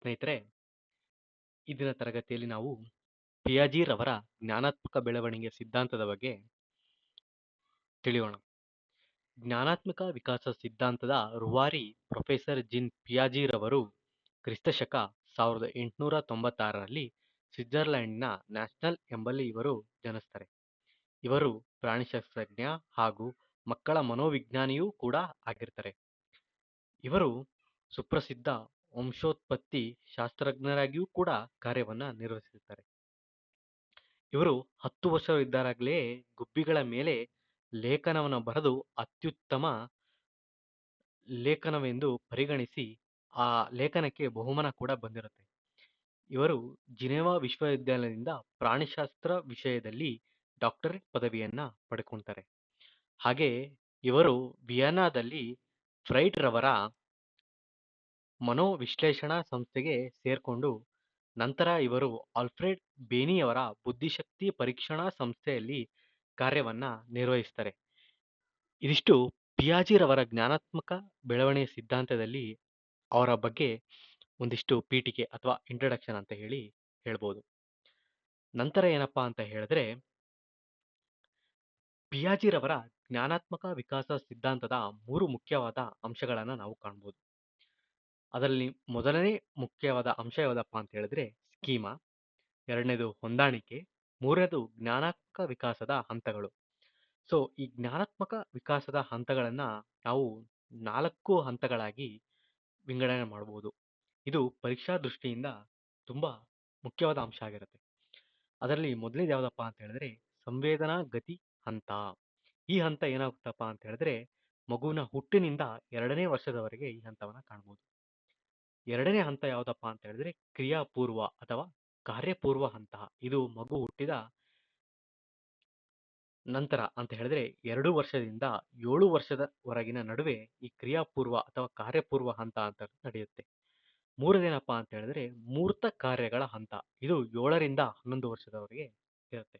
ಸ್ನೇಹಿತರೆ, ಈ ದಿನ ತರಗತಿಯಲ್ಲಿ ನಾವು ಪಿಯಾಜಿರವರ ಜ್ಞಾನಾತ್ಮಕ ಬೆಳವಣಿಗೆ ಸಿದ್ಧಾಂತದ ಬಗ್ಗೆ ತಿಳಿಯೋಣ. ಜ್ಞಾನಾತ್ಮಕ ವಿಕಾಸ ಸಿದ್ಧಾಂತದ ರೂವಾರಿ ಪ್ರೊಫೆಸರ್ ಜಿನ್ ಪಿಯಾಜಿರವರು ಕ್ರಿಸ್ತಶಕ 1896ರಲ್ಲಿ ಸ್ವಿಟ್ಜರ್ಲೆಂಡ್ನ ನ್ಯಾಷನಲ್ ಎಂಬಲ್ಲಿ ಇವರು ಜನಿಸ್ತಾರೆ. ಇವರು ಪ್ರಾಣಿಶಾಸ್ತ್ರಜ್ಞ ಹಾಗೂ ಮಕ್ಕಳ ಮನೋವಿಜ್ಞಾನಿಯೂ ಕೂಡ ಆಗಿರ್ತಾರೆ. ಇವರು ಸುಪ್ರಸಿದ್ಧ ವಂಶೋತ್ಪತ್ತಿ ಶಾಸ್ತ್ರಜ್ಞರಾಗಿಯೂ ಕೂಡ ಕಾರ್ಯವನ್ನ ನಿರ್ವಹಿಸಿರ್ತಾರೆ. ಇವರು 10 ವರ್ಷವಿದ್ದಾಗಲೇ ಗುಬ್ಬಿಗಳ ಮೇಲೆ ಲೇಖನವನ್ನು ಬರೆದು ಅತ್ಯುತ್ತಮ ಲೇಖನವೆಂದು ಪರಿಗಣಿಸಿ ಆ ಲೇಖನಕ್ಕೆ ಬಹುಮಾನ ಕೂಡ ಬಂದಿರುತ್ತೆ. ಇವರು ಜಿನೆವಾ ವಿಶ್ವವಿದ್ಯಾಲಯದಿಂದ ಪ್ರಾಣಿಶಾಸ್ತ್ರ ವಿಷಯದಲ್ಲಿ ಡಾಕ್ಟರೇಟ್ ಪದವಿಯನ್ನ ಪಡ್ಕೊಳ್ತಾರೆ. ಹಾಗೆ ಇವರು ವಿಯೆನ್ನಾದಲ್ಲಿ ಫ್ರೈಡ್ ರವರ ಮನೋವಿಶ್ಲೇಷಣಾ ಸಂಸ್ಥೆಗೆ ಸೇರ್ಕೊಂಡು ನಂತರ ಇವರು ಆಲ್ಫ್ರೆಡ್ ಬೇನಿಯವರ ಬುದ್ಧಿಶಕ್ತಿ ಪರೀಕ್ಷಣಾ ಸಂಸ್ಥೆಯಲ್ಲಿ ಕಾರ್ಯವನ್ನ ನಿರ್ವಹಿಸ್ತಾರೆ. ಇದಿಷ್ಟು ಪಿಯಾಜಿರವರ ಜ್ಞಾನಾತ್ಮಕ ಬೆಳವಣಿಗೆ ಸಿದ್ಧಾಂತದಲ್ಲಿ ಅವರ ಬಗ್ಗೆ ಒಂದಿಷ್ಟು ಪೀಠಿಕೆ ಅಥವಾ ಇಂಟ್ರಡಕ್ಷನ್ ಅಂತ ಹೇಳ್ಬೋದು. ನಂತರ ಏನಪ್ಪಾ ಅಂತ ಹೇಳಿದ್ರೆ, ಪಿಯಾಜಿರವರ ಜ್ಞಾನಾತ್ಮಕ ವಿಕಾಸ ಸಿದ್ಧಾಂತದ 3 ಮುಖ್ಯವಾದ ಅಂಶಗಳನ್ನ ನಾವು ಕಾಣ್ಬೋದು. ಅದರಲ್ಲಿ ಮೊದಲನೇ ಮುಖ್ಯವಾದ ಅಂಶ ಯಾವುದಪ್ಪ ಅಂತ ಹೇಳಿದ್ರೆ ಸ್ಕೀಮಾ, ಎರಡನೇದು ಹೊಂದಾಣಿಕೆ, ಮೂರನೇದು ಜ್ಞಾನಾತ್ಮಕ ವಿಕಾಸದ ಹಂತಗಳು. ಸೊ ಈ ಜ್ಞಾನಾತ್ಮಕ ವಿಕಾಸದ ಹಂತಗಳನ್ನ ನಾವು 4 ಹಂತಗಳಾಗಿ ವಿಂಗಡಣೆ ಮಾಡಬಹುದು. ಇದು ಪರೀಕ್ಷಾ ದೃಷ್ಟಿಯಿಂದ ತುಂಬಾ ಮುಖ್ಯವಾದ ಅಂಶ ಆಗಿರುತ್ತೆ. ಅದರಲ್ಲಿ ಮೊದಲನೇದು ಯಾವ್ದಪ್ಪ ಅಂತ ಹೇಳಿದ್ರೆ ಸಂವೇದನಾ ಗತಿ ಹಂತ. ಈ ಹಂತ ಏನಾಗುತ್ತಪ್ಪ ಅಂತ ಹೇಳಿದ್ರೆ ಮಗುವಿನ ಹುಟ್ಟಿನಿಂದ 2ನೇ ವರ್ಷದವರೆಗೆ ಈ ಹಂತವನ್ನ ಕಾಣಬಹುದು. ಎರಡನೇ ಹಂತ ಯಾವ್ದಪ್ಪ ಅಂತ ಹೇಳಿದ್ರೆ ಕ್ರಿಯಾಪೂರ್ವ ಅಥವಾ ಕಾರ್ಯಪೂರ್ವ ಹಂತ. ಇದು ಮಗು ಹುಟ್ಟಿದ ನಂತರ ಅಂತ ಹೇಳಿದ್ರೆ 2 ವರ್ಷದಿಂದ 7 ವರ್ಷದವರೆಗಿನ ನಡುವೆ ಈ ಕ್ರಿಯಾಪೂರ್ವ ಅಥವಾ ಕಾರ್ಯಪೂರ್ವ ಹಂತ ಅಂತ ನಡೆಯುತ್ತೆ. ಮೂರನೇನಪ್ಪಾ ಅಂತ ಹೇಳಿದ್ರೆ ಮೂರ್ತ ಕಾರ್ಯಗಳ ಹಂತ. ಇದು 7ರಿಂದ 11 ವರ್ಷದವರೆಗೆ ಇರುತ್ತೆ.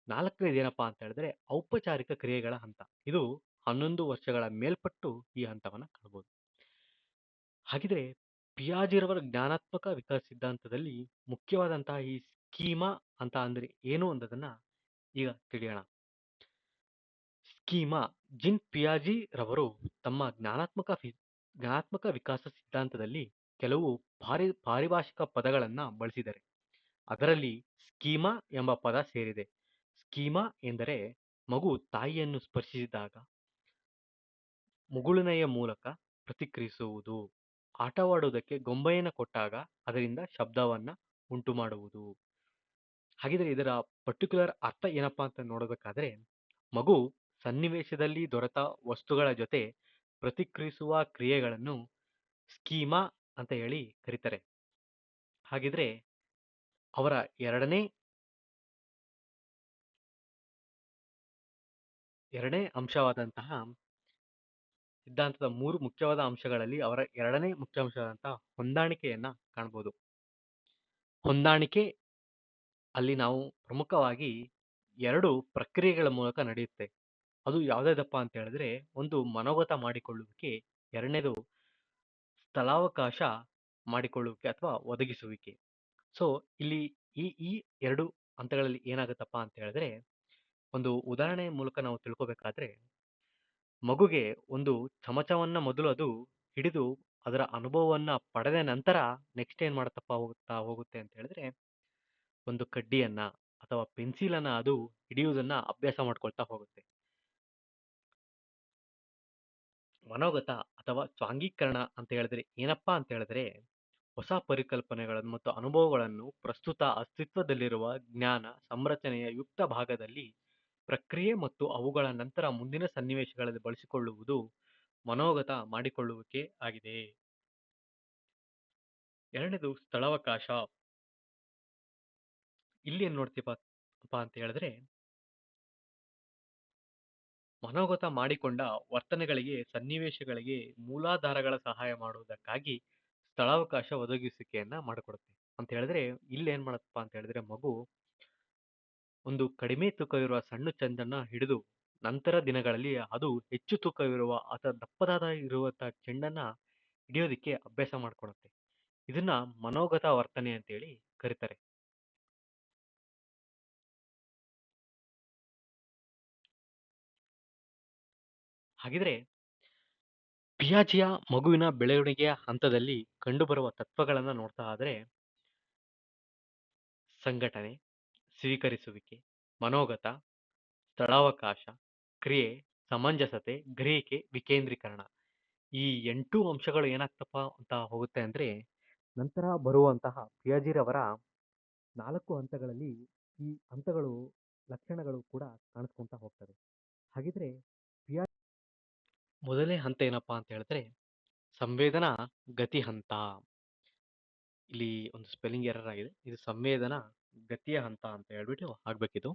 ನಾಲ್ಕನೇದು ಏನಪ್ಪಾ ಅಂತ ಹೇಳಿದ್ರೆ ಔಪಚಾರಿಕ ಕ್ರಿಯೆಗಳ ಹಂತ. ಇದು 11 ವರ್ಷಗಳ ಮೇಲ್ಪಟ್ಟು ಈ ಹಂತವನ್ನ ಕಾಣಬಹುದು. ಹಾಗಿದ್ರೆ ಪಿಯಾಜಿರವರ ಜ್ಞಾನಾತ್ಮಕ ವಿಕಾಸ ಸಿದ್ಧಾಂತದಲ್ಲಿ ಮುಖ್ಯವಾದಂತಹ ಈ ಸ್ಕೀಮಾ ಅಂತ ಅಂದ್ರೆ ಏನು ಅನ್ನೋದನ್ನ ಈಗ ತಿಳಿಯೋಣ. ಸ್ಕೀಮಾ. ಜಿನ್ ಪಿಯಾಜಿ ರವರು ತಮ್ಮ ಜ್ಞಾನಾತ್ಮಕ ವಿಕಾಸ ಸಿದ್ಧಾಂತದಲ್ಲಿ ಕೆಲವು ಪಾರಿಭಾಷಿಕ ಪದಗಳನ್ನ ಬಳಸಿದ್ದಾರೆ. ಅದರಲ್ಲಿ ಸ್ಕೀಮಾ ಎಂಬ ಪದ ಸೇರಿದೆ. ಸ್ಕೀಮಾ ಎಂದರೆ ಮಗು ತಾಯಿಯನ್ನು ಸ್ಪರ್ಶಿಸಿದಾಗ ಮುಗುಳುನಗೆಯ ಮೂಲಕ ಪ್ರತಿಕ್ರಿಯಿಸುವುದು. ಆಟವಾಡುವುದಕ್ಕೆ ಗೊಂಬೆಯನ್ನು ಕೊಟ್ಟಾಗ ಅದರಿಂದ ಶಬ್ದವನ್ನ ಉಂಟು ಮಾಡುವುದು. ಹಾಗಿದ್ರೆ ಇದರ ಪರ್ಟಿಕ್ಯುಲರ್ ಅರ್ಥ ಏನಪ್ಪಾ ಅಂತ ನೋಡಬೇಕಾದ್ರೆ ಮಗು ಸನ್ನಿವೇಶದಲ್ಲಿ ದೊರೆತ ವಸ್ತುಗಳ ಜೊತೆ ಪ್ರತಿಕ್ರಿಯಿಸುವ ಕ್ರಿಯೆಗಳನ್ನು ಸ್ಕೀಮಾ ಅಂತ ಹೇಳಿ ಕರೀತಾರೆ. ಹಾಗಿದ್ರೆ ಅವರ ಎರಡನೇ ಅಂಶವಾದಂತಹ ಸಿದ್ಧಾಂತದ 3 ಮುಖ್ಯವಾದ ಅಂಶಗಳಲ್ಲಿ ಅವರ ಎರಡನೇ ಮುಖ್ಯ ಅಂಶವಾದಂತಹ ಹೊಂದಾಣಿಕೆಯನ್ನ ಕಾಣಬಹುದು. ಹೊಂದಾಣಿಕೆ ಅಲ್ಲಿ ನಾವು ಪ್ರಮುಖವಾಗಿ 2 ಪ್ರಕ್ರಿಯೆಗಳ ಮೂಲಕ ನಡೆಯುತ್ತೆ. ಅದು ಯಾವ್ದಾದಪ್ಪ ಅಂತ ಹೇಳಿದ್ರೆ ಒಂದು ಮನೋಗತ ಮಾಡಿಕೊಳ್ಳುವಿಕೆ, ಎರಡನೇದು ಸ್ಥಳಾವಕಾಶ ಮಾಡಿಕೊಳ್ಳುವಿಕೆ ಅಥವಾ ಒದಗಿಸುವಿಕೆ. ಸೊ ಇಲ್ಲಿ ಈ 2 ಹಂತಗಳಲ್ಲಿ ಏನಾಗುತ್ತಪ್ಪ ಅಂತ ಹೇಳಿದ್ರೆ ಒಂದು ಉದಾಹರಣೆಯ ಮೂಲಕ ನಾವು ತಿಳ್ಕೊಬೇಕಾದ್ರೆ ಮಗುಗೆ ಒಂದು ಚಮಚವನ್ನ ಮೊದಲು ಅದು ಹಿಡಿದು ಅದರ ಅನುಭವವನ್ನ ಪಡೆದ ನಂತರ ನೆಕ್ಸ್ಟ್ ಏನ್ ಮಾಡತ್ತಪ್ಪ ಹೋಗುತ್ತೆ ಅಂತ ಹೇಳಿದ್ರೆ ಒಂದು ಕಡ್ಡಿಯನ್ನ ಅಥವಾ ಪೆನ್ಸಿಲನ್ನ ಅದು ಹಿಡಿಯುವುದನ್ನ ಅಭ್ಯಾಸ ಮಾಡ್ಕೊಳ್ತಾ ಹೋಗುತ್ತೆ. ಮನೋಗತ ಅಥವಾ ಸ್ವಾಂಗೀಕರಣ ಅಂತ ಹೇಳಿದ್ರೆ ಏನಪ್ಪಾ ಅಂತ ಹೇಳಿದ್ರೆ ಹೊಸ ಪರಿಕಲ್ಪನೆಗಳನ್ನು ಮತ್ತು ಅನುಭವಗಳನ್ನು ಪ್ರಸ್ತುತ ಅಸ್ತಿತ್ವದಲ್ಲಿರುವ ಜ್ಞಾನ ಸಂರಚನೆಯ ಯುಕ್ತ ಭಾಗದಲ್ಲಿ ಪ್ರಕ್ರಿಯೆ ಮತ್ತು ಅವುಗಳ ನಂತರ ಮುಂದಿನ ಸನ್ನಿವೇಶಗಳಲ್ಲಿ ಬಳಸಿಕೊಳ್ಳುವುದು ಮನೋಗತ ಮಾಡಿಕೊಳ್ಳುವಿಕೆ ಆಗಿದೆ. ಎರಡನೇದು ಸ್ಥಳಾವಕಾಶ. ಇಲ್ಲಿ ಏನ್ ನೋಡ್ತೀವಪ್ಪ ಅಂತ ಹೇಳಿದ್ರೆ ಮನೋಗತ ಮಾಡಿಕೊಂಡ ವರ್ತನೆಗಳಿಗೆ ಸನ್ನಿವೇಶಗಳಿಗೆ ಮೂಲಾಧಾರಗಳ ಸಹಾಯ ಮಾಡುವುದಕ್ಕಾಗಿ ಸ್ಥಳಾವಕಾಶ ಒದಗಿಸುವಿಕೆಯನ್ನ ಮಾಡಿಕೊಡುತ್ತೆ ಅಂತ ಹೇಳಿದ್ರೆ ಇಲ್ಲಿ ಏನ್ ಮಾಡತ್ತಪ್ಪ ಅಂತ ಹೇಳಿದ್ರೆ ಮಗು ಒಂದು ಕಡಿಮೆ ತೂಕವಿರುವ ಸಣ್ಣ ಚೆಂಡನ್ನ ಹಿಡಿದು ನಂತರ ದಿನಗಳಲ್ಲಿ ಅದು ಹೆಚ್ಚು ತೂಕವಿರುವ ಅಥವಾ ದಪ್ಪದಾದ ಇರುವಂತಹ ಚೆಂಡನ್ನ ಹಿಡಿಯೋದಿಕ್ಕೆ ಅಭ್ಯಾಸ ಮಾಡ್ಕೊಡುತ್ತೆ. ಇದನ್ನ ಮನೋಗತ ವರ್ತನೆ ಅಂತೇಳಿ ಕರೀತಾರೆ. ಹಾಗಿದ್ರೆ ಪಿಯಾಜಿಯ ಮಗುವಿನ ಬೆಳವಣಿಗೆಯ ಹಂತದಲ್ಲಿ ಕಂಡುಬರುವ ತತ್ವಗಳನ್ನ ನೋಡ್ತಾ ಆದ್ರೆ ಸಂಘಟನೆ, ಸ್ವೀಕರಿಸುವಿಕೆ, ಮನೋಗತ, ಸ್ಥಳಾವಕಾಶ, ಕ್ರಿಯೆ, ಸಮಂಜಸತೆ, ಗ್ರಹಿಕೆ, ವಿಕೇಂದ್ರೀಕರಣ. ಈ 8 ಅಂಶಗಳು ಏನಾಗ್ತಪ್ಪ ಅಂತ ಹೋಗುತ್ತೆ ಅಂದ್ರೆ ನಂತರ ಬರುವಂತಹ ಪಿಯಾಜಿರವರ 4 ಹಂತಗಳಲ್ಲಿ ಈ ಹಂತಗಳು ಲಕ್ಷಣಗಳು ಕೂಡ ಕಾಣಿಸ್ಕೊಂತ ಹೋಗ್ತವೆ. ಹಾಗಿದ್ರೆ ಪಿಯಾ ಮೊದಲನೇ ಹಂತ ಏನಪ್ಪಾ ಅಂತ ಹೇಳಿದ್ರೆ ಸಂವೇದನಾ ಗತಿ ಹಂತ. ಇಲ್ಲಿ ಒಂದು ಸ್ಪೆಲ್ಲಿಂಗ್ ಎರರ್ ಆಗಿದೆ. ಇದು ಸಂವೇದನಾ ಗತಿಯ ಹಂತ ಅಂತ ಹೇಳ್ಬಿಟ್ಟು ಆಗ್ಬೇಕಿದು.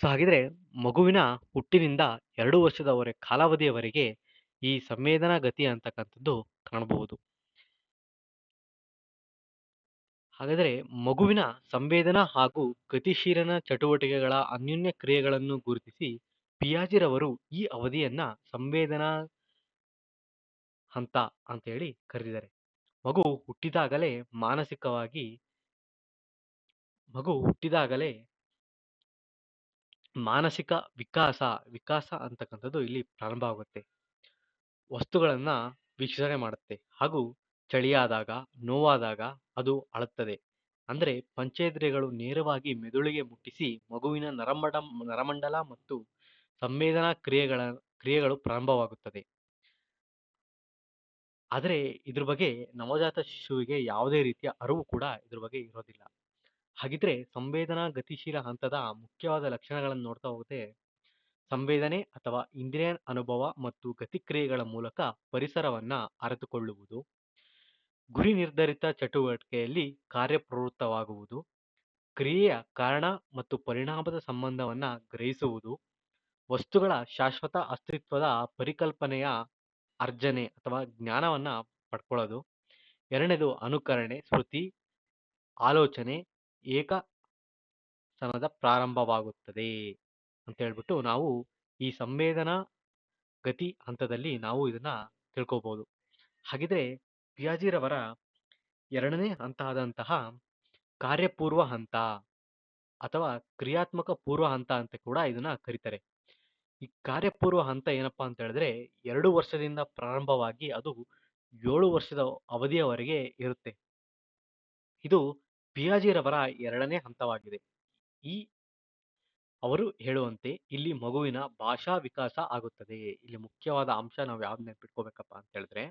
ಸೊ ಹಾಗಿದ್ರೆ ಮಗುವಿನ ಹುಟ್ಟಿನಿಂದ 2 ವರ್ಷದವರೆ ಕಾಲಾವಧಿಯವರೆಗೆ ಈ ಸಂವೇದನಾ ಗತಿ ಅಂತಕ್ಕಂಥದ್ದು ಕಾಣಬಹುದು. ಹಾಗಾದರೆ ಮಗುವಿನ ಸಂವೇದನಾ ಹಾಗೂ ಗತಿಶೀಲನ ಚಟುವಟಿಕೆಗಳ ಅನ್ಯೋನ್ಯ ಕ್ರಿಯೆಗಳನ್ನು ಗುರುತಿಸಿ ಪಿಯಾಜಿರವರು ಈ ಅವಧಿಯನ್ನ ಸಂವೇದನಾ ಹಂತ ಅಂತ ಹೇಳಿ ಕರೆದಿದ್ದಾರೆ. ಮಗು ಹುಟ್ಟಿದಾಗಲೇ ಮಾನಸಿಕವಾಗಿ ಮಗು ಹುಟ್ಟಿದಾಗಲೇ ಮಾನಸಿಕ ವಿಕಾಸ ಅಂತಕ್ಕಂಥದ್ದು ಇಲ್ಲಿ ಪ್ರಾರಂಭ ಆಗುತ್ತೆ. ವಸ್ತುಗಳನ್ನ ವೀಕ್ಷಣೆ ಮಾಡುತ್ತೆ ಹಾಗೂ ಚಳಿಯಾದಾಗ ನೋವಾದಾಗ ಅದು ಅಳುತ್ತದೆ. ಅಂದ್ರೆ ಪಂಚೇಂದ್ರಿಯಗಳು ನೇರವಾಗಿ ಮೆದುಳಿಗೆ ಮುಟ್ಟಿಸಿ ಮಗುವಿನ ನರಮಂಡಲ ಮತ್ತು ಸಂವೇದನಾ ಕ್ರಿಯೆಗಳು ಪ್ರಾರಂಭವಾಗುತ್ತದೆ. ಆದರೆ ಇದ್ರ ಬಗ್ಗೆ ನವಜಾತ ಶಿಶುವಿಗೆ ಯಾವುದೇ ರೀತಿಯ ಅರಿವು ಕೂಡ ಇದ್ರ ಬಗ್ಗೆ ಇರೋದಿಲ್ಲ. ಹಾಗಿದ್ರೆ ಸಂವೇದನಾ ಗತಿಶೀಲ ಹಂತದ ಮುಖ್ಯವಾದ ಲಕ್ಷಣಗಳನ್ನು ನೋಡ್ತಾ ಹೋಗುತ್ತೆ. ಸಂವೇದನೆ ಅಥವಾ ಇಂದ್ರಿಯ ಅನುಭವ ಮತ್ತು ಗತಿಕ್ರಿಯೆಗಳ ಮೂಲಕ ಪರಿಸರವನ್ನ ಅರಿತುಕೊಳ್ಳುವುದು, ಗುರಿ ನಿರ್ಧರಿತ ಚಟುವಟಿಕೆಯಲ್ಲಿ ಕಾರ್ಯಪ್ರವೃತ್ತವಾಗುವುದು, ಕ್ರಿಯೆಯ ಕಾರಣ ಮತ್ತು ಪರಿಣಾಮದ ಸಂಬಂಧವನ್ನ ಗ್ರಹಿಸುವುದು, ವಸ್ತುಗಳ ಶಾಶ್ವತ ಅಸ್ತಿತ್ವದ ಪರಿಕಲ್ಪನೆಯ ಅರ್ಜನೆ ಅಥವಾ ಜ್ಞಾನವನ್ನ ಪಡ್ಕೊಳ್ಳೋದು. ಎರಡನೇದು ಅನುಕರಣೆ, ಸ್ಮೃತಿ, ಆಲೋಚನೆ, ಏಕಸನದ ಪ್ರಾರಂಭವಾಗುತ್ತದೆ ಅಂತ ಹೇಳ್ಬಿಟ್ಟು ನಾವು ಈ ಸಂವೇದನಾ ಗತಿ ಹಂತದಲ್ಲಿ ನಾವು ಇದನ್ನ ತಿಳ್ಕೋಬಹುದು. ಹಾಗಿದ್ರೆ ಪಿಯಾಜಿರವರ ಎರಡನೇ ಹಂತ ಆದಂತಹ ಕಾರ್ಯಪೂರ್ವ ಹಂತ ಅಥವಾ ಕ್ರಿಯಾತ್ಮಕ ಪೂರ್ವ ಹಂತ ಅಂತ ಕೂಡ ಇದನ್ನ ಕರೀತಾರೆ. ಈ ಕಾರ್ಯಪೂರ್ವ ಹಂತ ಏನಪ್ಪಾ ಅಂತ ಹೇಳಿದ್ರೆ 2 ವರ್ಷದಿಂದ ಪ್ರಾರಂಭವಾಗಿ ಅದು 7 ವರ್ಷದ ಅವಧಿಯವರೆಗೆ ಇರುತ್ತೆ. ಇದು ಪಿಯಾಜಿರವರ ಎರಡನೇ ಹಂತವಾಗಿದೆ. ಈ ಅವರು ಹೇಳುವಂತೆ ಇಲ್ಲಿ ಮಗುವಿನ ಭಾಷಾ ವಿಕಾಸ ಆಗುತ್ತದೆ. ಇಲ್ಲಿ ಮುಖ್ಯವಾದ ಅಂಶ ನಾವು ಯಾವ್ದು ನೆನ್ಪಿಟ್ಕೋಬೇಕಪ್ಪ ಅಂತ ಹೇಳಿದ್ರೆ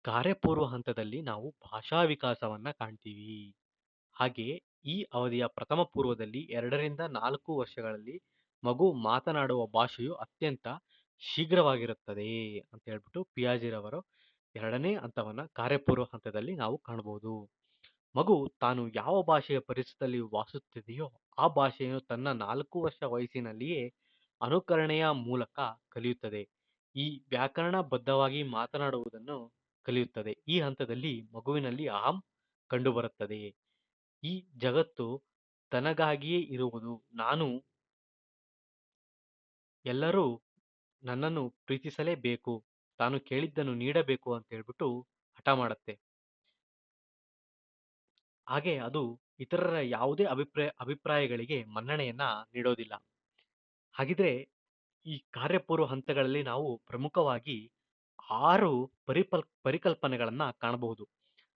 ಕಾರ್ಯಪೂರ್ವ ಹಂತದಲ್ಲಿ ನಾವು ಭಾಷಾ ವಿಕಾಸವನ್ನ ಕಾಣ್ತೀವಿ. ಹಾಗೆ ಈ ಅವಧಿಯ ಪ್ರಥಮ ಪೂರ್ವದಲ್ಲಿ 2ರಿಂದ 4 ವರ್ಷಗಳಲ್ಲಿ ಮಗು ಮಾತನಾಡುವ ಭಾಷೆಯು ಅತ್ಯಂತ ಶೀಘ್ರವಾಗಿರುತ್ತದೆ ಅಂತ ಹೇಳ್ಬಿಟ್ಟು ಪಿಯಾಜಿರವರು ಎರಡನೇ ಹಂತವನ್ನ ಕಾರ್ಯಪೂರ್ವ ಹಂತದಲ್ಲಿ ನಾವು ಕಾಣಬಹುದು. ಮಗು ತಾನು ಯಾವ ಭಾಷೆಯ ಪರಿಸರದಲ್ಲಿ ವಾಸಿಸುತ್ತಿದೆಯೋ ಆ ಭಾಷೆಯನ್ನು ತನ್ನ 4 ವರ್ಷ ವಯಸ್ಸಿನಲ್ಲಿಯೇ ಅನುಕರಣೆಯ ಮೂಲಕ ಕಲಿಯುತ್ತದೆ. ಈ ವ್ಯಾಕರಣಬದ್ಧವಾಗಿ ಮಾತನಾಡುವುದನ್ನು ಕಲಿಯುತ್ತದೆ. ಈ ಹಂತದಲ್ಲಿ ಮಗುವಿನಲ್ಲಿ ಅಹಂ ಕಂಡುಬರುತ್ತದೆ. ಈ ಜಗತ್ತು ತನಗಾಗಿಯೇ ಇರುವುದು, ನಾನು ಎಲ್ಲರೂ ನನ್ನನ್ನು ಪ್ರೀತಿಸಲೇಬೇಕು, ತಾನು ಕೇಳಿದ್ದನ್ನು ನೀಡಬೇಕು ಅಂತ ಹೇಳ್ಬಿಟ್ಟು ಹಠ ಮಾಡುತ್ತೆ. ಹಾಗೆ ಅದು ಇತರರ ಯಾವುದೇ ಅಭಿಪ್ರಾಯಗಳಿಗೆ ಮನ್ನಣೆಯನ್ನ ನೀಡೋದಿಲ್ಲ. ಹಾಗಿದ್ರೆ ಈ ಕಾರ್ಯಪೂರ್ವ ಹಂತಗಳಲ್ಲಿ ನಾವು ಪ್ರಮುಖವಾಗಿ 6 ಪರಿಕಲ್ಪನೆಗಳನ್ನ ಕಾಣಬಹುದು.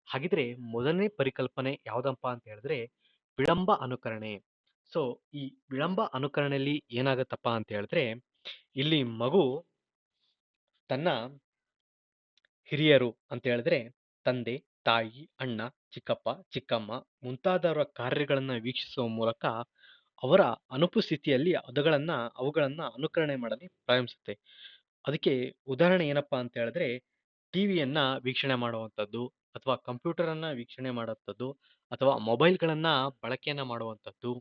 ಹಾಗಿದ್ರೆ ಮೊದಲನೇ ಪರಿಕಲ್ಪನೆ ಯಾವ್ದಪ್ಪ ಅಂತ ಹೇಳಿದ್ರೆ ವಿಳಂಬ ಅನುಕರಣೆ. ಸೊ ಈ ವಿಳಂಬ ಅನುಕರಣೆಯಲ್ಲಿ ಏನಾಗತ್ತಪ್ಪ ಅಂತ ಹೇಳಿದ್ರೆ ಇಲ್ಲಿ ಮಗು ತನ್ನ ಹಿರಿಯರು ಅಂತ ಹೇಳಿದ್ರೆ ತಂದೆ, ತಾಯಿ, ಅಣ್ಣ, ಚಿಕ್ಕಪ್ಪ, ಚಿಕ್ಕಮ್ಮ ಮುಂತಾದವರ ಕಾರ್ಯಗಳನ್ನ ವೀಕ್ಷಿಸುವ ಮೂಲಕ ಅವರ ಅನುಪಸ್ಥಿತಿಯಲ್ಲಿ ಅವುಗಳನ್ನ ಅನುಕರಣೆ ಮಾಡಲು ಪ್ರಾರಂಭಿಸುತ್ತೆ. ಅದಕ್ಕೆ ಉದಾಹರಣೆ ಏನಪ್ಪಾ ಅಂತ ಹೇಳಿದ್ರೆ ಟಿವಿಯನ್ನ ವೀಕ್ಷಣೆ ಮಾಡುವಂಥದ್ದು ಅಥವಾ ಕಂಪ್ಯೂಟರ್ ಅನ್ನ ವೀಕ್ಷಣೆ ಮಾಡುವಂಥದ್ದು ಅಥವಾ ಮೊಬೈಲ್ಗಳನ್ನ ಬಳಕೆಯನ್ನ ಮಾಡುವಂಥದ್ದು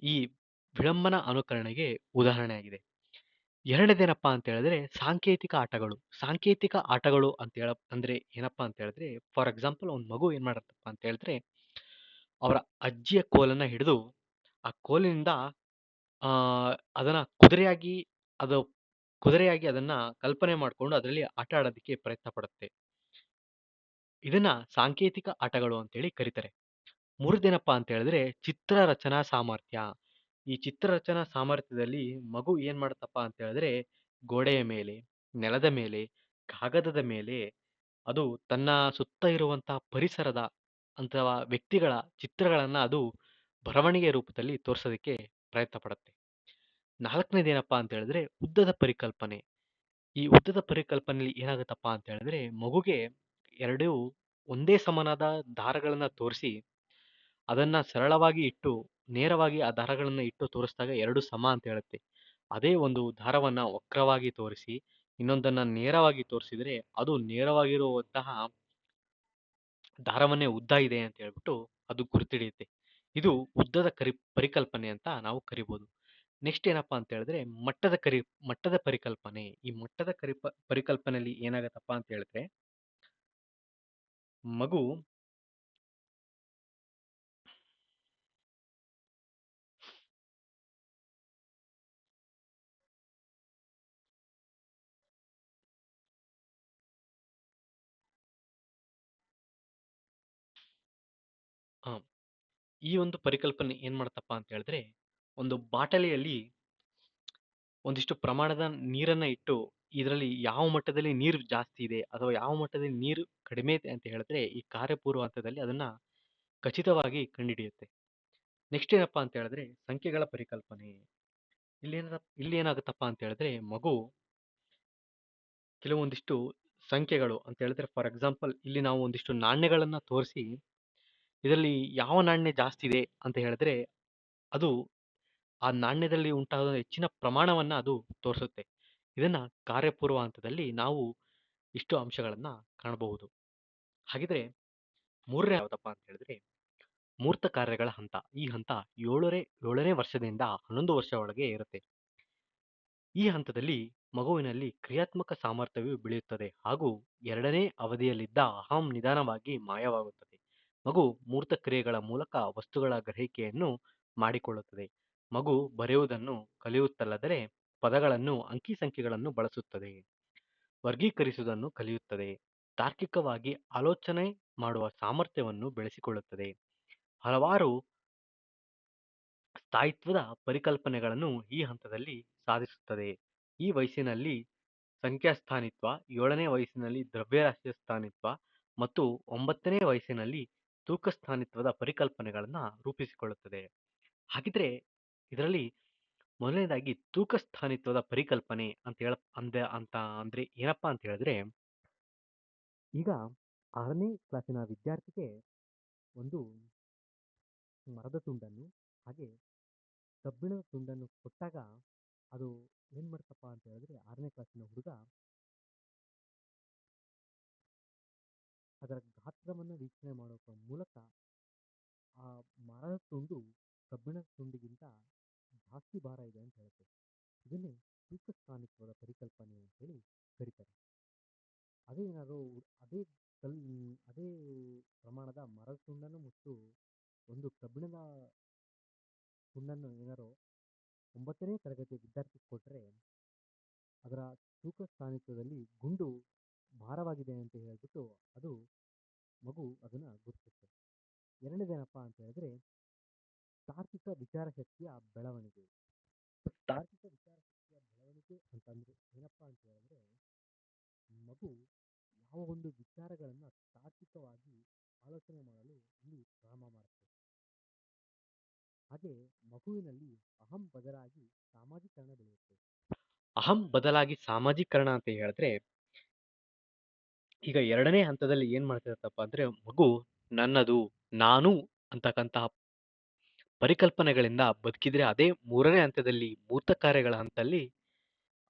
ಈ ವಿಳಂಬನ ಅನುಕರಣೆಗೆ ಉದಾಹರಣೆ ಆಗಿದೆ. ಎರಡನೇದೇನಪ್ಪಾ ಅಂತ ಹೇಳಿದ್ರೆ ಸಾಂಕೇತಿಕ ಆಟಗಳು ಅಂತ ಅಂದ್ರೆ ಏನಪ್ಪಾ ಅಂತ ಹೇಳಿದ್ರೆ ಫಾರ್ ಎಕ್ಸಾಂಪಲ್ ಒಂದು ಮಗು ಏನ್ ಮಾಡತ್ತಪ್ಪ ಅಂತ ಹೇಳಿದ್ರೆ ಅವರ ಅಜ್ಜಿಯ ಕೋಲನ್ನ ಹಿಡಿದು ಆ ಕೋಲಿನಿಂದ ಆ ಅದನ್ನ ಅದು ಕುದುರೆಯಾಗಿ ಅದನ್ನ ಕಲ್ಪನೆ ಮಾಡಿಕೊಂಡು ಅದರಲ್ಲಿ ಆಟ ಆಡೋದಕ್ಕೆ ಪ್ರಯತ್ನ ಪಡುತ್ತೆ. ಇದನ್ನ ಸಾಂಕೇತಿಕ ಆಟಗಳು ಅಂತೇಳಿ ಕರೀತಾರೆ. ಮೂರನೇದೇನಪ್ಪಾ ಅಂತ ಹೇಳಿದ್ರೆ ಚಿತ್ರ ರಚನಾ ಸಾಮರ್ಥ್ಯ. ಈ ಚಿತ್ರ ರಚನಾ ಸಾಮರ್ಥ್ಯದಲ್ಲಿ ಮಗು ಏನ್ ಮಾಡುತ್ತಪ್ಪ ಅಂತ ಹೇಳಿದ್ರೆ ಗೋಡೆಯ ಮೇಲೆ, ನೆಲದ ಮೇಲೆ, ಕಾಗದದ ಮೇಲೆ ಅದು ತನ್ನ ಸುತ್ತ ಇರುವಂತಹ ಪರಿಸರದ ಅಥವಾ ವ್ಯಕ್ತಿಗಳ ಚಿತ್ರಗಳನ್ನ ಅದು ಬರವಣಿಗೆ ರೂಪದಲ್ಲಿ ತೋರ್ಸೋದಕ್ಕೆ ಪ್ರಯತ್ನ ಪಡುತ್ತೆ. ನಾಲ್ಕನೇದೇನಪ್ಪಾ ಅಂತ ಹೇಳಿದ್ರೆ ಉದ್ದದ ಪರಿಕಲ್ಪನೆ. ಈ ಉದ್ದದ ಪರಿಕಲ್ಪನೆಯಲ್ಲಿ ಏನಾಗುತ್ತಪ್ಪ ಅಂತ ಹೇಳಿದ್ರೆ ಮಗುಗೆ ಎರಡು ಒಂದೇ ಸಮನಾದ ದಾರಗಳನ್ನ ತೋರಿಸಿ ಅದನ್ನ ಸರಳವಾಗಿ ಇಟ್ಟು ನೇರವಾಗಿ ಆ ದಾರಗಳನ್ನ ಇಟ್ಟು ತೋರಿಸಿದಾಗ ಎರಡು ಸಮ ಅಂತ ಹೇಳುತ್ತೆ. ಅದೇ ಒಂದು ದಾರವನ್ನ ವಕ್ರವಾಗಿ ತೋರಿಸಿ ಇನ್ನೊಂದನ್ನ ನೇರವಾಗಿ ತೋರಿಸಿದ್ರೆ ಅದು ನೇರವಾಗಿರುವಂತಹ ದಾರವನ್ನೇ ಉದ್ದ ಇದೆ ಅಂತ ಹೇಳ್ಬಿಟ್ಟು ಅದು ಗುರುತಿಡಿಯುತ್ತೆ. ಇದು ಉದ್ದದ ಪರಿಕಲ್ಪನೆ ಅಂತ ನಾವು ಕರಿಬಹುದು. ನೆಕ್ಸ್ಟ್ ಏನಪ್ಪಾ ಅಂತ ಹೇಳಿದ್ರೆ ಮಟ್ಟದ ಪರಿಕಲ್ಪನೆ. ಈ ಮಟ್ಟದ ಪರಿಕಲ್ಪನೆಯಲ್ಲಿ ಏನಾಗತ್ತಪ್ಪ ಅಂತ ಹೇಳಿದ್ರೆ ಮಗು ಆ, ಈ ಒಂದು ಪರಿಕಲ್ಪನೆ ಏನ್ ಮಾಡತ್ತಪ್ಪ ಅಂತ ಹೇಳಿದ್ರೆ ಒಂದು ಬಾಟಲಿಯಲ್ಲಿ ಒಂದಿಷ್ಟು ಪ್ರಮಾಣದ ನೀರನ್ನ ಇಟ್ಟು ಇದರಲ್ಲಿ ಯಾವ ಮಟ್ಟದಲ್ಲಿ ನೀರು ಜಾಸ್ತಿ ಇದೆ ಅಥವಾ ಯಾವ ಮಟ್ಟದಲ್ಲಿ ನೀರು ಕಡಿಮೆ ಇದೆ ಅಂತ ಹೇಳಿದ್ರೆ ಈ ಕಾರ್ಯಪೂರ್ವ ಹಂತದಲ್ಲಿ ಅದನ್ನ ಖಚಿತವಾಗಿ ಕಂಡುಹಿಡಿಯುತ್ತೆ. ನೆಕ್ಸ್ಟ್ ಏನಪ್ಪಾ ಅಂತ ಹೇಳಿದ್ರೆ ಸಂಖ್ಯೆಗಳ ಪರಿಕಲ್ಪನೆ. ಇಲ್ಲಿ ಏನಾಗುತ್ತಪ್ಪ ಅಂತ ಹೇಳಿದ್ರೆ ಮಗು ಕೆಲವೊಂದಿಷ್ಟು ಸಂಖ್ಯೆಗಳು ಅಂತ ಹೇಳಿದ್ರೆ ಫಾರ್ ಎಕ್ಸಾಂಪಲ್ ಇಲ್ಲಿ ನಾವು ಒಂದಿಷ್ಟು ನಾಣ್ಯಗಳನ್ನ ತೋರಿಸಿ ಇದರಲ್ಲಿ ಯಾವ ನಾಣ್ಯ ಜಾಸ್ತಿ ಇದೆ ಅಂತ ಹೇಳಿದ್ರೆ ಅದು ಆ ನಾಣ್ಯದಲ್ಲಿ ಉಂಟಾದ ಹೆಚ್ಚಿನ ಪ್ರಮಾಣವನ್ನ ಅದು ತೋರಿಸುತ್ತೆ. ಇದನ್ನ ಕಾರ್ಯಪೂರ್ವ ಹಂತದಲ್ಲಿ ನಾವು ಇಷ್ಟು ಅಂಶಗಳನ್ನ ಕಾಣಬಹುದು. ಹಾಗಿದ್ರೆ ಮೂರನೇ ಯಾವ್ದಪ್ಪ ಅಂತ ಹೇಳಿದ್ರೆ ಮೂರ್ತ ಕಾರ್ಯಗಳ ಹಂತ. ಈ ಹಂತ ಏಳನೇ ವರ್ಷದಿಂದ 11 ವರ್ಷ ಒಳಗೆ ಇರುತ್ತೆ. ಈ ಹಂತದಲ್ಲಿ ಮಗುವಿನಲ್ಲಿ ಕ್ರಿಯಾತ್ಮಕ ಸಾಮರ್ಥ್ಯವು ಬೆಳೆಯುತ್ತದೆ ಹಾಗೂ ಎರಡನೇ ಅವಧಿಯಲ್ಲಿದ್ದ ಅಹಂ ನಿಧಾನವಾಗಿ ಮಾಯವಾಗುತ್ತದೆ. ಮಗು ಮೂರ್ತ ಕ್ರಿಯೆಗಳ ಮೂಲಕ ವಸ್ತುಗಳ ಗ್ರಹಿಕೆಯನ್ನು ಮಾಡಿಕೊಳ್ಳುತ್ತದೆ. ಮಗು ಬರೆಯುವುದನ್ನು ಕಲಿಯುತ್ತಲ್ಲದೆ ಪದಗಳನ್ನು ಅಂಕಿ ಸಂಖ್ಯೆಗಳನ್ನು ಬಳಸುತ್ತದೆ. ವರ್ಗೀಕರಿಸುವುದನ್ನು ಕಲಿಯುತ್ತದೆ. ತಾರ್ಕಿಕವಾಗಿ ಆಲೋಚನೆ ಮಾಡುವ ಸಾಮರ್ಥ್ಯವನ್ನು ಬೆಳೆಸಿಕೊಳ್ಳುತ್ತದೆ. ಹಲವಾರು ಸ್ಥಾಯಿತ್ವದ ಪರಿಕಲ್ಪನೆಗಳನ್ನು ಈ ಹಂತದಲ್ಲಿ ಸಾಧಿಸುತ್ತದೆ. ಈ ವಯಸ್ಸಿನಲ್ಲಿ ಸಂಖ್ಯಾಸ್ಥಾನಿತ್ವ, 7ನೇ ವಯಸ್ಸಿನಲ್ಲಿ ದ್ರವ್ಯರಾಶಿಯ ಸ್ಥಾನಿತ್ವ ಮತ್ತು 9ನೇ ವಯಸ್ಸಿನಲ್ಲಿ ತೂಕಸ್ಥಾನಿತ್ವದ ಪರಿಕಲ್ಪನೆಗಳನ್ನ ರೂಪಿಸಿಕೊಳ್ಳುತ್ತದೆ. ಹಾಗಿದ್ರೆ ಇದರಲ್ಲಿ ಮೊದಲನೇದಾಗಿ ತೂಕಸ್ಥಾನಿತ್ವದ ಪರಿಕಲ್ಪನೆ ಅಂದ್ರೆ ಏನಪ್ಪಾ ಅಂತ ಹೇಳಿದ್ರೆ ಈಗ 6ನೇ ಕ್ಲಾಸಿನ ವಿದ್ಯಾರ್ಥಿಗೆ ಒಂದು ಮರದ ತುಂಡನ್ನು ಹಾಗೆ ಕಬ್ಬಿಣದ ತುಂಡನ್ನು ಕೊಟ್ಟಾಗ ಅದು ಏನ್ ಮಾಡ್ತಪ್ಪ ಅಂತ ಹೇಳಿದ್ರೆ 6ನೇ ಕ್ಲಾಸಿನ ಹುಡುಗ ಅದರ ಗಾತ್ರವನ್ನು ವೀಕ್ಷಣೆ ಮಾಡೋದ್ರ ಮೂಲಕ ಆ ಮರದ ತುಂಡು ಕಬ್ಬಿಣದ ತುಂಡಿಗಿಂತ ಜಾಸ್ತಿ ಭಾರ ಇದೆ ಅಂತ ಹೇಳುತ್ತೆ. ಇದನ್ನೇ ತೂಕಸ್ಥಾನಿತ್ವದ ಪರಿಕಲ್ಪನೆ ಅಂತ ಹೇಳಿ ಕರೀತಾರೆ. ಅದೇ ಏನಾದ್ರು ಅದೇ ಕಲ್ ಅದೇ ಪ್ರಮಾಣದ ಮರದ ತುಂಡನ್ನು ಮತ್ತು ಒಂದು ಕಬ್ಬಿಣದ ತುಂಡನ್ನು ಏನಾರು 9ನೇ ತರಗತಿ ವಿದ್ಯಾರ್ಥಿ ಕೊಟ್ಟರೆ ಅದರ ತೂಕ ಸ್ಥಾನಿತ್ವದಲ್ಲಿ ಗುಂಡು ಭಾರವಾಗಿದೆ ಅಂತ ಹೇಳ್ಬಿಟ್ಟು ಅದು ಮಗು ಅದನ್ನ ಗುರುತಿಸುತ್ತೆ. ಎರಡನೇದೇನಪ್ಪಾ ಅಂತ ಹೇಳಿದ್ರೆ ತಾರ್ಕಿಕ ವಿಚಾರಶಕ್ತಿಯ ಬೆಳವಣಿಗೆ. ತಾರ್ಕಿಕ ವಿಚಾರಶಕ್ತಿಯ ಬೆಳವಣಿಗೆ ಅಂತಂದ್ರೆ ಏನಪ್ಪಾ ಅಂತ ಹೇಳಿದ್ರೆ ಮಗು ಯಾವ ಒಂದು ವಿಚಾರಗಳನ್ನ ತಾರ್ಕಿಕವಾಗಿ ಆಲೋಚನೆ ಮಾಡಲು ಇಲ್ಲಿ ಪ್ರಾರಂಭ ಮಾಡುತ್ತೆ. ಹಾಗೆ ಮಗುವಿನಲ್ಲಿ ಅಹಂ ಬದಲಾಗಿ ಸಾಮಾಜೀಕರಣ ಬೆಳೆಯುತ್ತೆ. ಅಹಂ ಬದಲಾಗಿ ಸಾಮಾಜೀಕರಣ ಅಂತ ಹೇಳಿದ್ರೆ ಈಗ ಎರಡನೇ ಹಂತದಲ್ಲಿ ಏನ್ ಮಾಡ್ತಿರತ್ತಪ್ಪ ಅಂದ್ರೆ ಮಗು ನನ್ನದು ನಾನು ಅಂತಕ್ಕಂತಹ ಪರಿಕಲ್ಪನೆಗಳಿಂದ ಬದುಕಿದ್ರೆ ಅದೇ ಮೂರನೇ ಹಂತದಲ್ಲಿ ಮೂರ್ತ ಕಾರ್ಯಗಳ ಹಂತದಲ್ಲಿ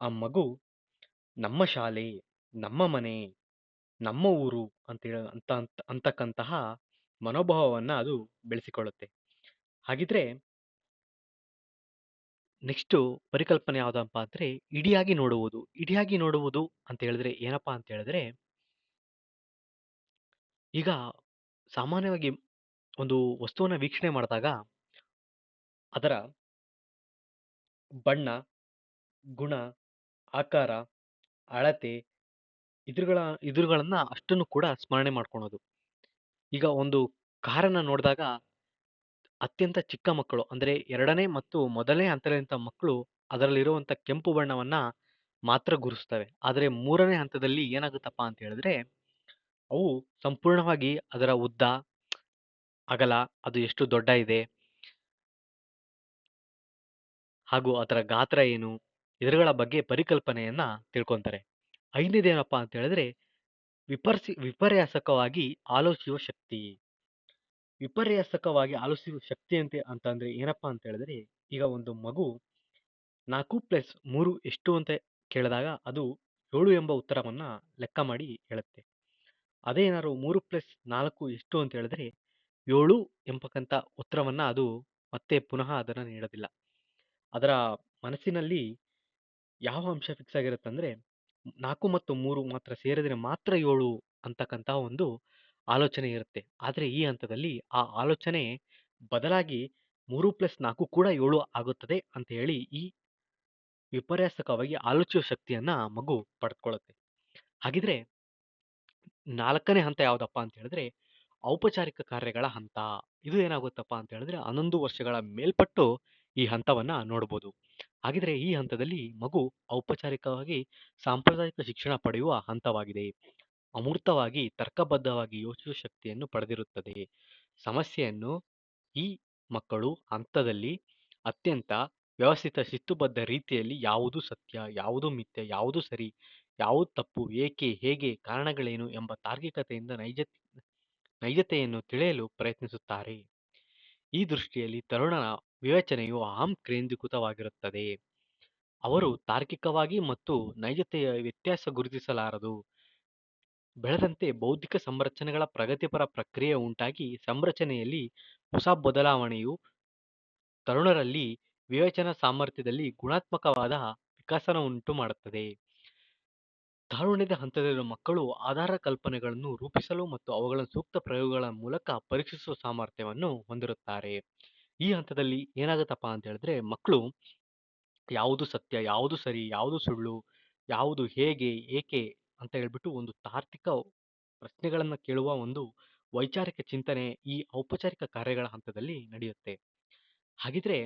ಆ ಮಗು ನಮ್ಮ ಶಾಲೆ, ನಮ್ಮ ಮನೆ, ನಮ್ಮ ಊರು ಅಂತಕ್ಕಂತಹ ಮನೋಭಾವವನ್ನ ಅದು ಬೆಳೆಸಿಕೊಳ್ಳುತ್ತೆ. ಹಾಗಿದ್ರೆ ನೆಕ್ಸ್ಟ್ ಪರಿಕಲ್ಪನೆ ಯಾವ್ದಪ್ಪ ಅಂದ್ರೆ ಇಡಿಯಾಗಿ ನೋಡುವುದು. ಇಡಿಯಾಗಿ ನೋಡುವುದು ಅಂತ ಹೇಳಿದ್ರೆ ಏನಪ್ಪಾ ಅಂತ ಹೇಳಿದ್ರೆ ಈಗ ಸಾಮಾನ್ಯವಾಗಿ ಒಂದು ವಸ್ತುವನ್ನ ವೀಕ್ಷಣೆ ಮಾಡಿದಾಗ ಅದರ ಬಣ್ಣ, ಗುಣ, ಆಕಾರ, ಅಳತೆ ಇದ್ರುಗಳ ಇದ್ರುಗಳನ್ನ ಅಷ್ಟನ್ನು ಕೂಡ ಸ್ಮರಣೆ ಮಾಡ್ಕೊಳೋದು. ಈಗ ಒಂದು ಕಾರನ್ನ ನೋಡಿದಾಗ ಅತ್ಯಂತ ಚಿಕ್ಕ ಮಕ್ಕಳು ಅಂದ್ರೆ 2ನೇ ಮತ್ತು 1ನೇ ಹಂತದಂತ ಮಕ್ಕಳು ಅದರಲ್ಲಿರುವಂತ ಕೆಂಪು ಬಣ್ಣವನ್ನ ಮಾತ್ರ ಗುರುಸ್ತವೆ. ಆದ್ರೆ 3ನೇ ಹಂತದಲ್ಲಿ ಏನಾಗುತ್ತಪ್ಪ ಅಂತ ಹೇಳಿದ್ರೆ ಅವು ಸಂಪೂರ್ಣವಾಗಿ ಅದರ ಉದ್ದ, ಅಗಲ, ಅದು ಎಷ್ಟು ದೊಡ್ಡ ಇದೆ ಹಾಗೂ ಅದರ ಗಾತ್ರ ಏನು ಇದರುಗಳ ಬಗ್ಗೆ ಪರಿಕಲ್ಪನೆಯನ್ನ ತಿಳ್ಕೊಂತಾರೆ. 5ನೇದೇನಪ್ಪಾ ಅಂತ ಹೇಳಿದ್ರೆ ವಿಪರ್ಯಾಸಕವಾಗಿ ಆಲೋಚಿಸುವ ಶಕ್ತಿ. ವಿಪರ್ಯಾಸಕವಾಗಿ ಆಲೋಚಿಸುವ ಶಕ್ತಿ ಅಂತಂದ್ರೆ ಏನಪ್ಪಾ ಅಂತ ಹೇಳಿದ್ರೆ ಈಗ ಒಂದು ಮಗು 4+3 ಎಷ್ಟು ಅಂತ ಕೇಳಿದಾಗ ಅದು 7 ಎಂಬ ಉತ್ತರವನ್ನ ಲೆಕ್ಕ ಮಾಡಿ ಹೇಳುತ್ತೆ. ಅದೇ ಏನಾದ್ರು 3+4 ಎಷ್ಟು ಅಂತ ಹೇಳಿದ್ರೆ 7 ಎಂಬಕ್ಕಂತ ಉತ್ತರವನ್ನ ಅದು ಮತ್ತೆ ಪುನಃ ಅದನ್ನ ನೀಡೋದಿಲ್ಲ. ಅದರ ಮನಸ್ಸಿನಲ್ಲಿ ಯಾವ ಅಂಶ ಫಿಕ್ಸ್ ಆಗಿರುತ್ತೆ ಅಂದ್ರೆ 4 ಮತ್ತು 3 ಮಾತ್ರ ಸೇರಿದ್ರೆ ಮಾತ್ರ 7 ಅಂತಕ್ಕಂತ ಒಂದು ಆಲೋಚನೆ ಇರುತ್ತೆ. ಆದ್ರೆ ಈ ಹಂತದಲ್ಲಿ ಆ ಆಲೋಚನೆ ಬದಲಾಗಿ 3+4 ಕೂಡ 7 ಆಗುತ್ತದೆ ಅಂತ ಹೇಳಿ ಈ ವಿಪರ್ಯಾಸಕವಾಗಿ ಆಲೋಚಿಸುವ ಶಕ್ತಿಯನ್ನ ಮಗು ಪಡೆದುಕೊಳ್ಳುತ್ತೆ. ಹಾಗಿದ್ರೆ 4ನೇ ಹಂತ ಯಾವ್ದಪ್ಪ ಅಂತ ಹೇಳಿದ್ರೆ ಔಪಚಾರಿಕ ಕಾರ್ಯಗಳ ಹಂತ. ಇದು ಏನಾಗುತ್ತಪ್ಪ ಅಂತ ಹೇಳಿದ್ರೆ 11 ವರ್ಷಗಳ ಮೇಲ್ಪಟ್ಟು ಈ ಹಂತವನ್ನ ನೋಡಬಹುದು. ಹಾಗಿದ್ರೆ ಈ ಹಂತದಲ್ಲಿ ಮಗು ಔಪಚಾರಿಕವಾಗಿ ಸಾಂಪ್ರದಾಯಿಕ ಶಿಕ್ಷಣ ಪಡೆಯುವ ಹಂತವಾಗಿದೆ. ಅಮೂರ್ತವಾಗಿ ತರ್ಕಬದ್ಧವಾಗಿ ಯೋಚಿಸುವ ಶಕ್ತಿಯನ್ನು ಪಡೆದಿರುತ್ತದೆ. ಸಮಸ್ಯೆಯನ್ನು ಈ ಮಕ್ಕಳು ಹಂತದಲ್ಲಿ ಅತ್ಯಂತ ವ್ಯವಸ್ಥಿತ ಶಿಸ್ತುಬದ್ಧ ರೀತಿಯಲ್ಲಿ ಯಾವುದು ಸತ್ಯ, ಯಾವುದು ಮಿಥ್ಯ, ಯಾವುದು ಸರಿ, ಯಾವುದು ತಪ್ಪು, ಏಕೆ, ಹೇಗೆ, ಕಾರಣಗಳೇನು ಎಂಬ ತಾರ್ಕಿಕತೆಯಿಂದ ನೈಜತೆಯನ್ನು ತಿಳಿಯಲು ಪ್ರಯತ್ನಿಸುತ್ತಾರೆ. ಈ ದೃಷ್ಟಿಯಲ್ಲಿ ತರುಣನ ವಿವೇಚನೆಯು ಅಹಂ ಕೇಂದ್ರೀಕೃತವಾಗಿರುತ್ತದೆ. ಅವರು ತಾರ್ಕಿಕವಾಗಿ ಮತ್ತು ನೈಜತೆಯ ವ್ಯತ್ಯಾಸ ಗುರುತಿಸಲಾರದು. ಬೆಳೆದಂತೆ ಬೌದ್ಧಿಕ ಸಂರಚನೆಗಳ ಪ್ರಗತಿಪರ ಪ್ರಕ್ರಿಯೆ ಉಂಟಾಗಿ ಸಂರಚನೆಯಲ್ಲಿ ಹೊಸ ಬದಲಾವಣೆಯು ತರುಣರಲ್ಲಿ ವಿವೇಚನಾ ಸಾಮರ್ಥ್ಯದಲ್ಲಿ ಗುಣಾತ್ಮಕವಾದ ವಿಕಾಸವನ್ನುಂಟು ಮಾಡುತ್ತದೆ. ತಾರುಣ್ಯದ ಹಂತದಲ್ಲಿರುವ ಮಕ್ಕಳು ಆಧಾರ ಕಲ್ಪನೆಗಳನ್ನು ರೂಪಿಸಲು ಮತ್ತು ಅವುಗಳನ್ನು ಸೂಕ್ತ ಪ್ರಯೋಗಗಳ ಮೂಲಕ ಪರೀಕ್ಷಿಸುವ ಸಾಮರ್ಥ್ಯವನ್ನು ಹೊಂದಿರುತ್ತಾರೆ. ಈ ಹಂತದಲ್ಲಿ ಏನಾಗುತ್ತಪ್ಪ ಅಂತ ಹೇಳಿದ್ರೆ ಮಕ್ಕಳು ಯಾವುದು ಸತ್ಯ, ಯಾವುದು ಸರಿ, ಯಾವುದು ಸುಳ್ಳು, ಯಾವುದು ಹೇಗೆ, ಏಕೆ ಅಂತ ಹೇಳ್ಬಿಟ್ಟು ಒಂದು ತಾರ್ಕಿಕ ಪ್ರಶ್ನೆಗಳನ್ನ ಕೇಳುವ ಒಂದು ವೈಚಾರಿಕ ಚಿಂತನೆ ಈ ಔಪಚಾರಿಕ ಕಾರ್ಯಗಳ ಹಂತದಲ್ಲಿ ನಡೆಯುತ್ತೆ. ಹಾಗಿದ್ರೆ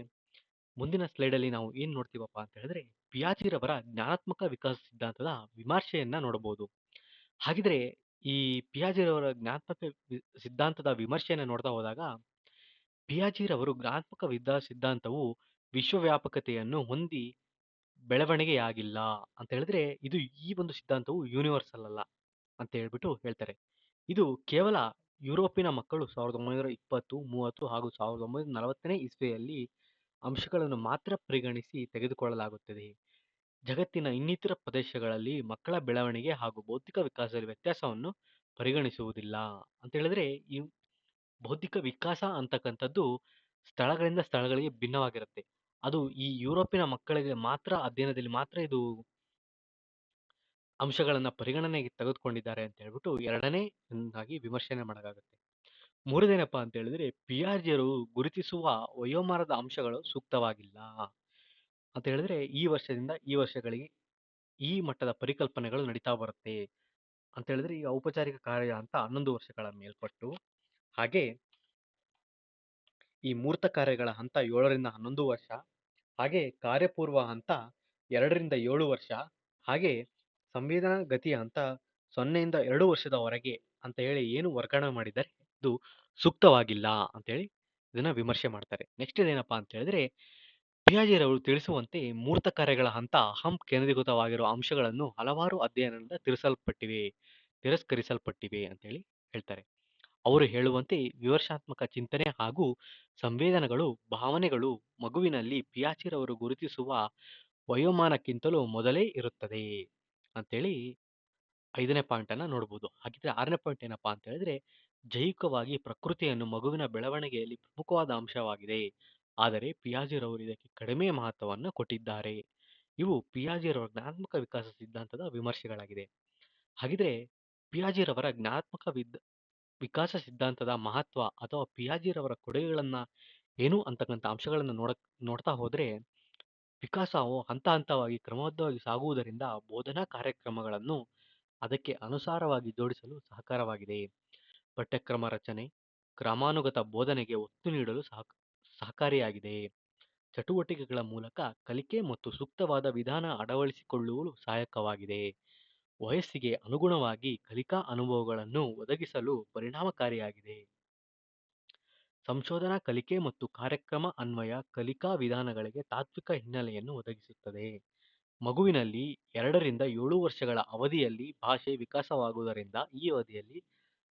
ಮುಂದಿನ ಸ್ಲೈಡ್ ಅಲ್ಲಿ ನಾವು ಏನ್ ನೋಡ್ತೀವಪ್ಪ ಅಂತ ಹೇಳಿದ್ರೆ ಪಿಯಾಜಿರವರ ಜ್ಞಾನಾತ್ಮಕ ವಿಕಾಸ ಸಿದ್ಧಾಂತದ ವಿಮರ್ಶೆಯನ್ನ ನೋಡಬಹುದು. ಹಾಗಿದ್ರೆ ಈ ಪಿಯಾಜಿರವರ ಜ್ಞಾನಾತ್ಮಕ ಸಿದ್ಧಾಂತದ ವಿಮರ್ಶೆಯನ್ನ ನೋಡ್ತಾ ಹೋದಾಗ ಪಿಯಾಜಿರವರು ಜ್ಞಾನಾತ್ಮಕ ಸಿದ್ಧಾಂತವು ವಿಶ್ವವ್ಯಾಪಕತೆಯನ್ನು ಹೊಂದಿ ಬೆಳವಣಿಗೆಯಾಗಿಲ್ಲ ಅಂತ ಹೇಳಿದ್ರೆ ಇದು ಈ ಒಂದು ಸಿದ್ಧಾಂತವು ಯೂನಿವರ್ಸಲ್ ಅಲ್ಲ ಅಂತ ಹೇಳ್ಬಿಟ್ಟು ಹೇಳ್ತಾರೆ. ಇದು ಕೇವಲ ಯುರೋಪಿನ ಮಕ್ಕಳು 1920, 30 ಹಾಗೂ 1940ನೇ ಇಸ್ವಿಯಲ್ಲಿ ಅಂಶಗಳನ್ನು ಮಾತ್ರ ಪರಿಗಣಿಸಿ ತೆಗೆದುಕೊಳ್ಳಲಾಗುತ್ತದೆ. ಜಗತ್ತಿನ ಇನ್ನಿತರ ಪ್ರದೇಶಗಳಲ್ಲಿ ಮಕ್ಕಳ ಬೆಳವಣಿಗೆ ಹಾಗೂ ಬೌದ್ಧಿಕ ವಿಕಾಸದಲ್ಲಿ ವ್ಯತ್ಯಾಸವನ್ನು ಪರಿಗಣಿಸುವುದಿಲ್ಲ ಅಂತ ಹೇಳಿದ್ರೆ ಈ ಬೌದ್ಧಿಕ ವಿಕಾಸ ಅಂತಕ್ಕಂಥದ್ದು ಸ್ಥಳಗಳಿಂದ ಸ್ಥಳಗಳಿಗೆ ಭಿನ್ನವಾಗಿರುತ್ತೆ. ಅದು ಈ ಯುರೋಪಿನ ಮಕ್ಕಳಿಗೆ ಮಾತ್ರ ಅಧ್ಯಯನದಲ್ಲಿ ಮಾತ್ರ ಇದು ಅಂಶಗಳನ್ನ ಪರಿಗಣನೆಗೆ ತೆಗೆದುಕೊಂಡಿದ್ದಾರೆ ಅಂತ ಹೇಳ್ಬಿಟ್ಟು 2ನೇ ವಿಮರ್ಶನೆ ಮಾಡಲಾಗುತ್ತೆ. 3ನೇನಪ್ಪ ಅಂತ ಹೇಳಿದ್ರೆ ಪಿಯಾಜೆರು ಗುರುತಿಸುವ ವಯೋಮಾನದ ಅಂಶಗಳು ಸೂಕ್ತವಾಗಿಲ್ಲ ಅಂತ ಹೇಳಿದ್ರೆ ಈ ವರ್ಷದಿಂದ ಈ ವರ್ಷಗಳಿಗೆ ಈ ಮಟ್ಟದ ಪರಿಕಲ್ಪನೆಗಳು ನಡೀತಾ ಬರುತ್ತೆ ಅಂತ ಹೇಳಿದ್ರೆ ಈ ಔಪಚಾರಿಕ ಕಾರ್ಯ ಅಂತ 11 ವರ್ಷಗಳ ಮೇಲ್ಪಟ್ಟು ಹಾಗೆ ಈ ಮೂರ್ತ ಕಾರ್ಯಗಳ ಹಂತ 7ರಿಂದ 11 ವರ್ಷ ಹಾಗೆ ಕಾರ್ಯಪೂರ್ವ ಹಂತ 2ರಿಂದ 7 ವರ್ಷ ಹಾಗೆ ಸಂವೇದನಾ ಗತಿಯ ಹಂತ 0ಯಿಂದ 2 ವರ್ಷದವರೆಗೆ ಅಂತ ಹೇಳಿ ಏನು ವರ್ಗಾವಣೆ ಮಾಡಿದ್ದಾರೆ ಇದು ಸೂಕ್ತವಾಗಿಲ್ಲ ಅಂತ ಹೇಳಿ ಇದನ್ನ ವಿಮರ್ಶೆ ಮಾಡ್ತಾರೆ. ನೆಕ್ಸ್ಟ್ ಇದೇನಪ್ಪಾ ಅಂತ ಹೇಳಿದ್ರೆ ಪಿಯಾಜೆರವರು ತಿಳಿಸುವಂತೆ ಮೂರ್ತ ಕಾರ್ಯಗಳ ಹಂತ ಅಹಂ ಕೇಂದ್ರೀಕೃತವಾಗಿರುವ ಅಂಶಗಳನ್ನು ಹಲವಾರು ಅಧ್ಯಯನದಿಂದ ತಿರಸ್ಕರಿಸಲ್ಪಟ್ಟಿವೆ ಅಂತ ಹೇಳಿ ಹೇಳ್ತಾರೆ. ಅವರು ಹೇಳುವಂತೆ ವಿಮರ್ಶಾತ್ಮಕ ಚಿಂತನೆ ಹಾಗೂ ಸಂವೇದನೆಗಳು ಭಾವನೆಗಳು ಮಗುವಿನಲ್ಲಿ ಪಿಯಾಜೆರವರು ಗುರುತಿಸುವ ವಯೋಮಾನಕ್ಕಿಂತಲೂ ಮೊದಲೇ ಇರುತ್ತದೆ ಅಂತೇಳಿ 5ನೇ ಪಾಯಿಂಟ್ ಅನ್ನ ನೋಡಬಹುದು. ಹಾಗಿದ್ರೆ 6ನೇ ಪಾಯಿಂಟ್ ಏನಪ್ಪಾ ಅಂತ ಹೇಳಿದ್ರೆ ಜೈವಿಕವಾಗಿ ಪ್ರಕೃತಿಯನ್ನು ಮಗುವಿನ ಬೆಳವಣಿಗೆಯಲ್ಲಿ ಪ್ರಮುಖವಾದ ಅಂಶವಾಗಿದೆ. ಆದರೆ ಪಿಯಾಜೆರವರು ಇದಕ್ಕೆ ಕಡಿಮೆ ಮಹತ್ವವನ್ನು ಕೊಟ್ಟಿದ್ದಾರೆ. ಇವು ಪಿಯಾಜೆರವರ ಜ್ಞಾನಾತ್ಮಕ ವಿಕಾಸ ಸಿದ್ಧಾಂತದ ವಿಮರ್ಶೆಗಳಾಗಿದೆ. ಹಾಗಿದ್ರೆ ಪಿಯಾಜೆರವರ ಜ್ಞಾನಾತ್ಮಕ ವಿಕಾಸ ಸಿದ್ಧಾಂತದ ಮಹತ್ವ ಅಥವಾ ಪಿಯಾಜೆರವರ ಕೊಡುಗೆಗಳನ್ನ ಏನು ಅಂತಕ್ಕಂಥ ಅಂಶಗಳನ್ನ ನೋಡ್ತಾ ಹೋದ್ರೆ ವಿಕಾಸವು ಹಂತ ಹಂತವಾಗಿ ಕ್ರಮಬದ್ಧವಾಗಿ ಸಾಗುವುದರಿಂದ ಬೋಧನಾ ಕಾರ್ಯಕ್ರಮಗಳನ್ನು ಅದಕ್ಕೆ ಅನುಸಾರವಾಗಿ ಜೋಡಿಸಲು ಸಹಕಾರವಾಗಿದೆ. ಪಠ್ಯಕ್ರಮ ರಚನೆ ಕ್ರಮಾನುಗತ ಬೋಧನೆಗೆ ಒತ್ತು ನೀಡಲು ಸಹಕಾರಿಯಾಗಿದೆ. ಚಟುವಟಿಕೆಗಳ ಮೂಲಕ ಕಲಿಕೆ ಮತ್ತು ಸೂಕ್ತವಾದ ವಿಧಾನ ಅಳವಡಿಸಿಕೊಳ್ಳುವುದು ಸಹಾಯಕವಾಗಿದೆ. ವಯಸ್ಸಿಗೆ ಅನುಗುಣವಾಗಿ ಕಲಿಕಾ ಅನುಭವಗಳನ್ನು ಒದಗಿಸಲು ಪರಿಣಾಮಕಾರಿಯಾಗಿದೆ. ಸಂಶೋಧನಾ ಕಲಿಕೆ ಮತ್ತು ಕಾರ್ಯಕ್ರಮ ಅನ್ವಯ ಕಲಿಕಾ ವಿಧಾನಗಳಿಗೆ ತಾತ್ವಿಕ ಹಿನ್ನೆಲೆಯನ್ನು ಒದಗಿಸುತ್ತದೆ. ಮಗುವಿನಲ್ಲಿ 2 ರಿಂದ 7 ವರ್ಷಗಳ ಅವಧಿಯಲ್ಲಿ ಭಾಷೆ ವಿಕಾಸವಾಗುವುದರಿಂದ ಈ ಅವಧಿಯಲ್ಲಿ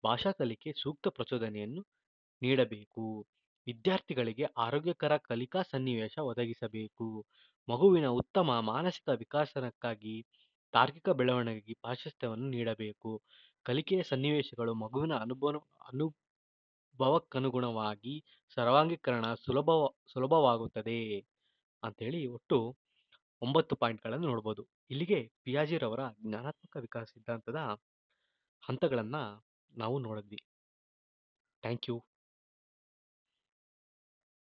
ಭಾಷಾ ಕಲಿಕೆ ಸೂಕ್ತ ಪ್ರಚೋದನೆಯನ್ನು ನೀಡಬೇಕು. ವಿದ್ಯಾರ್ಥಿಗಳಿಗೆ ಆರೋಗ್ಯಕರ ಕಲಿಕಾ ಸನ್ನಿವೇಶ ಒದಗಿಸಬೇಕು. ಮಗುವಿನ ಉತ್ತಮ ಮಾನಸಿಕ ವಿಕಾಸಕ್ಕಾಗಿ ತಾರ್ಕಿಕ ಬೆಳವಣಿಗೆಗೆ ಪ್ರಾಶಸ್ತ್ಯವನ್ನು ನೀಡಬೇಕು. ಕಲಿಕೆಯ ಸನ್ನಿವೇಶಗಳು ಮಗುವಿನ ಅನುಭವಕ್ಕನುಗುಣವಾಗಿ ಸರ್ವಾಂಗೀಕರಣ ಸುಲಭವಾಗುತ್ತದೆ ಅಂತೇಳಿ ಒಟ್ಟು 9 ಪಾಯಿಂಟ್ಗಳನ್ನು ನೋಡ್ಬೋದು. ಇಲ್ಲಿಗೆ ಪಿಯಾಜೆರವರ ಜ್ಞಾನಾತ್ಮಕ ವಿಕಾಸ ಸಿದ್ಧಾಂತದ ಹಂತಗಳನ್ನು ನಾವು ನೋಡಿದ್ವಿ. Thank you.